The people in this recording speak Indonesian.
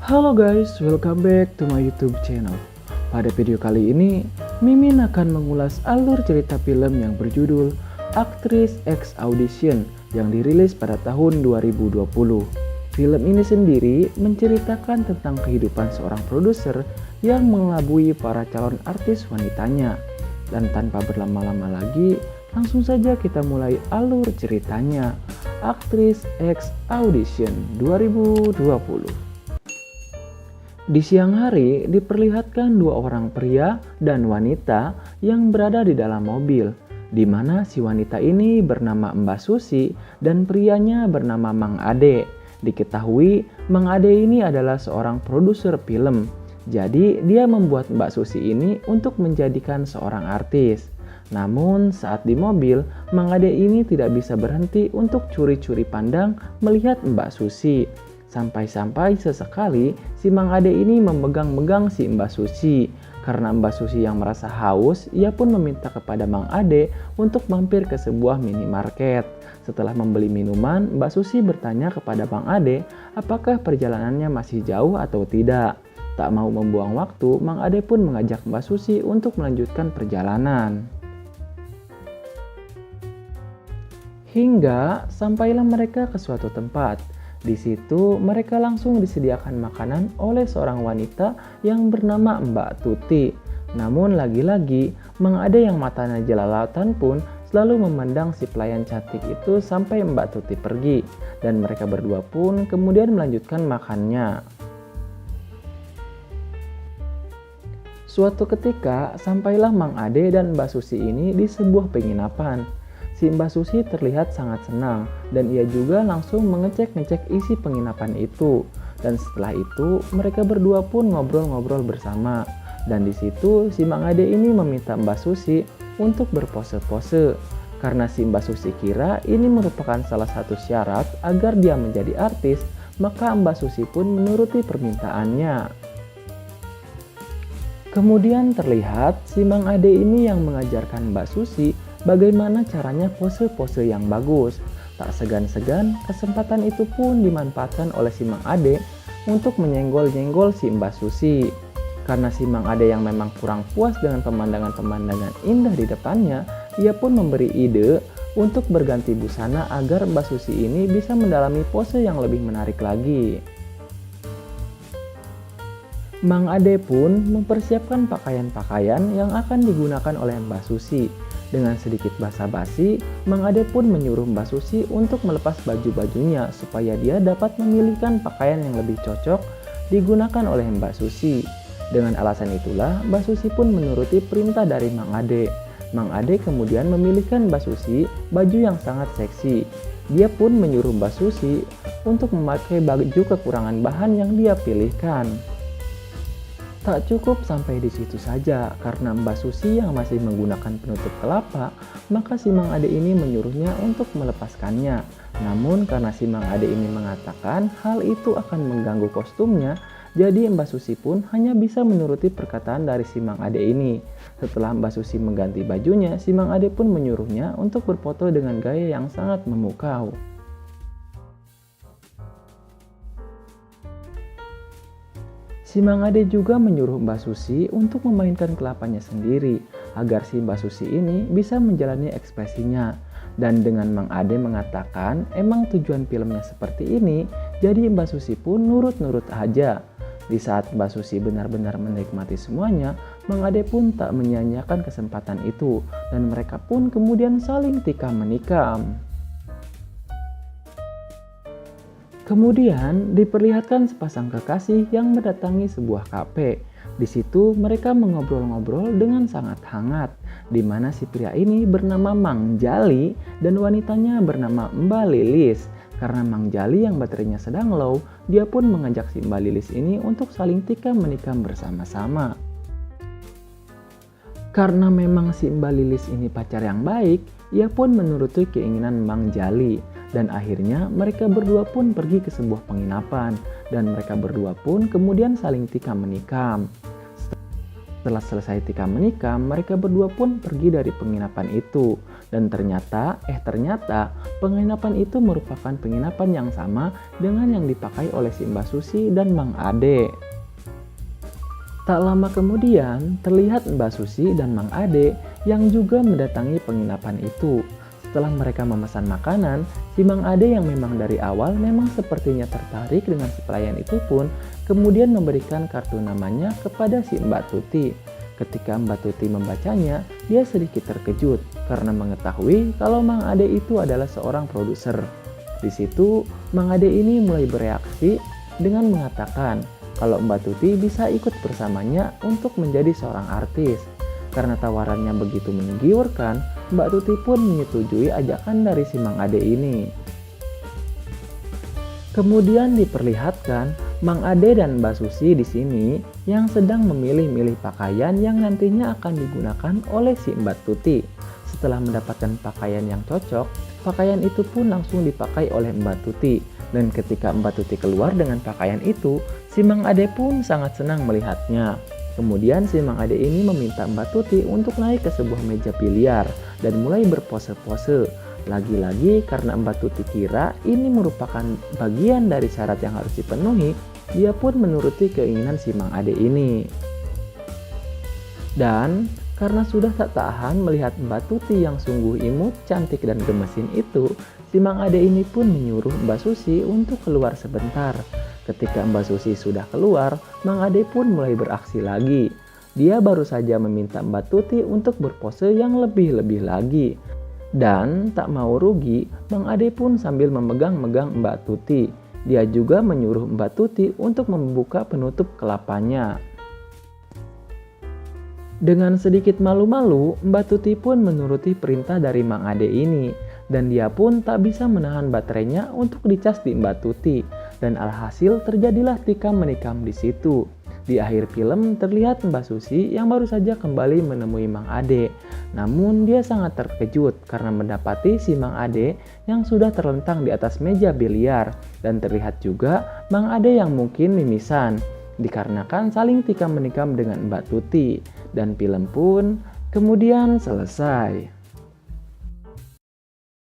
Halo guys, welcome back to my YouTube channel. Pada video kali ini, Mimin akan mengulas alur cerita film yang berjudul Actress X Audition yang dirilis pada tahun 2020. Film ini sendiri menceritakan tentang kehidupan seorang produser yang mengelabui para calon artis wanitanya. Dan tanpa berlama-lama lagi, langsung saja kita mulai alur ceritanya. Actress X Audition 2020. Di siang hari diperlihatkan dua orang pria dan wanita yang berada di dalam mobil, di mana si wanita ini bernama Mbak Susi dan prianya bernama Mang Ade. Diketahui Mang Ade ini adalah seorang produser film, jadi dia membuat Mbak Susi ini untuk menjadikan seorang artis. Namun saat di mobil, Mang Ade ini tidak bisa berhenti untuk curi-curi pandang melihat Mbak Susi. Sampai-sampai sesekali si Mang Ade ini memegang-megang si Mbak Susi. Karena Mbak Susi yang merasa haus, ia pun meminta kepada Mang Ade untuk mampir ke sebuah minimarket. Setelah membeli minuman, Mbak Susi bertanya kepada Mang Ade apakah perjalanannya masih jauh atau tidak. Tak mau membuang waktu, Mang Ade pun mengajak Mbak Susi untuk melanjutkan perjalanan. Hingga sampailah mereka ke suatu tempat. Di situ mereka langsung disediakan makanan oleh seorang wanita yang bernama Mbak Tuti. Namun lagi-lagi Mang Ade yang matanya jelalatan pun selalu memandang si pelayan cantik itu sampai Mbak Tuti pergi. Dan mereka berdua pun kemudian melanjutkan makannya. Suatu ketika sampailah Mang Ade dan Mbak Susi ini di sebuah penginapan. Si Mbak Susi terlihat sangat senang dan ia juga langsung mengecek-ngecek isi penginapan itu. Dan setelah itu mereka berdua pun ngobrol-ngobrol bersama. Dan di situ si Mang Ade ini meminta Mbak Susi untuk berpose-pose. Karena si Mbak Susi kira ini merupakan salah satu syarat agar dia menjadi artis, maka Mbak Susi pun menuruti permintaannya. Kemudian terlihat si Mang Ade ini yang mengajarkan Mbak Susi bagaimana caranya pose-pose yang bagus. Tak segan-segan, kesempatan itu pun dimanfaatkan oleh si Mang Ade untuk menyenggol-nyenggol si Mbak Susi. Karena si Mang Ade yang memang kurang puas dengan pemandangan-pemandangan indah di depannya, ia pun memberi ide untuk berganti busana agar Mbak Susi ini bisa mendalami pose yang lebih menarik lagi. Mang Ade pun mempersiapkan pakaian-pakaian yang akan digunakan oleh Mbak Susi. Dengan sedikit basa-basi, Mang Ade pun menyuruh Mbak Susi untuk melepas baju-bajunya supaya dia dapat memilihkan pakaian yang lebih cocok digunakan oleh Mbak Susi. Dengan alasan itulah, Mbak Susi pun menuruti perintah dari Mang Ade. Mang Ade kemudian memilihkan Mbak Susi baju yang sangat seksi. Dia pun menyuruh Mbak Susi untuk memakai baju kekurangan bahan yang dia pilihkan. Tak cukup sampai di situ saja, karena Mbak Susi yang masih menggunakan penutup kelapa, maka si Mang Ade ini menyuruhnya untuk melepaskannya. Namun karena si Mang Ade ini mengatakan hal itu akan mengganggu kostumnya, jadi Mbak Susi pun hanya bisa menuruti perkataan dari si Mang Ade ini. Setelah Mbak Susi mengganti bajunya, si Mang Ade pun menyuruhnya untuk berfoto dengan gaya yang sangat memukau. Si Mang Ade juga menyuruh Mbak Susi untuk memainkan kelapanya sendiri agar si Mbak Susi ini bisa menjalani ekspresinya. Dan dengan Mang Ade mengatakan emang tujuan filmnya seperti ini, jadi Mbak Susi pun nurut-nurut aja. Di saat Mbak Susi benar-benar menikmati semuanya, Mang Ade pun tak menyia-nyiakan kesempatan itu dan mereka pun kemudian saling tikam menikam. Kemudian diperlihatkan sepasang kekasih yang mendatangi sebuah kafe. Di situ mereka mengobrol-ngobrol dengan sangat hangat, di mana si pria ini bernama Mang Jali dan wanitanya bernama Mbak Lilis. Karena Mang Jali yang baterainya sedang low, dia pun mengajak si Mbak Lilis ini untuk saling tikam menikam bersama-sama. Karena memang si Mbak Lilis ini pacar yang baik, ia pun menuruti keinginan Mang Jali. Dan akhirnya mereka berdua pun pergi ke sebuah penginapan dan mereka berdua pun kemudian saling tikam menikam. Setelah selesai tikam menikam, mereka berdua pun pergi dari penginapan itu. Dan ternyata penginapan itu merupakan penginapan yang sama dengan yang dipakai oleh si Mbak Susi dan Mang Ade. Tak lama kemudian, terlihat Mbak Susi dan Mang Ade yang juga mendatangi penginapan itu. Setelah mereka memesan makanan, si Mang Ade yang memang dari awal memang sepertinya tertarik dengan si pelayan itu pun kemudian memberikan kartu namanya kepada si Mbak Tuti. Ketika Mbak Tuti membacanya, dia sedikit terkejut karena mengetahui kalau Mang Ade itu adalah seorang produser. Di situ, Mang Ade ini mulai bereaksi dengan mengatakan kalau Mbak Tuti bisa ikut bersamanya untuk menjadi seorang artis. Karena tawarannya begitu menggiurkan, Mbak Tuti pun menyetujui ajakan dari si Mang Ade ini. Kemudian diperlihatkan Mang Ade dan Mbak Susi di sini yang sedang memilih-milih pakaian yang nantinya akan digunakan oleh si Mbak Tuti. Setelah mendapatkan pakaian yang cocok, pakaian itu pun langsung dipakai oleh Mbak Tuti. Dan ketika Mbak Tuti keluar dengan pakaian itu, si Mang Ade pun sangat senang melihatnya. Kemudian si Mang Ade ini meminta Mbak Tuti untuk naik ke sebuah meja biliar dan mulai berpose-pose. Lagi-lagi karena Mbak Tuti kira ini merupakan bagian dari syarat yang harus dipenuhi, dia pun menuruti keinginan si Mang Ade ini. Dan karena sudah tak tahan melihat Mbak Tuti yang sungguh imut, cantik dan gemesin itu, si Mang Ade ini pun menyuruh Mbak Susi untuk keluar sebentar. Ketika Mbak Susi sudah keluar, Mang Ade pun mulai beraksi lagi. Dia baru saja meminta Mbak Tuti untuk berpose yang lebih-lebih lagi. Dan tak mau rugi, Mang Ade pun sambil memegang-megang Mbak Tuti. Dia juga menyuruh Mbak Tuti untuk membuka penutup kelapanya. Dengan sedikit malu-malu, Mbak Tuti pun menuruti perintah dari Mang Ade ini. Dan dia pun tak bisa menahan baterainya untuk dicas di Mbak Tuti. Dan alhasil terjadilah tikam menikam di situ. Di akhir film terlihat Mbak Susi yang baru saja kembali menemui Mang Ade. Namun dia sangat terkejut karena mendapati si Mang Ade yang sudah terlentang di atas meja biliar. Dan terlihat juga Mang Ade yang mungkin mimisan, dikarenakan saling tikam menikam dengan Mbak Tuti. Dan film pun kemudian selesai.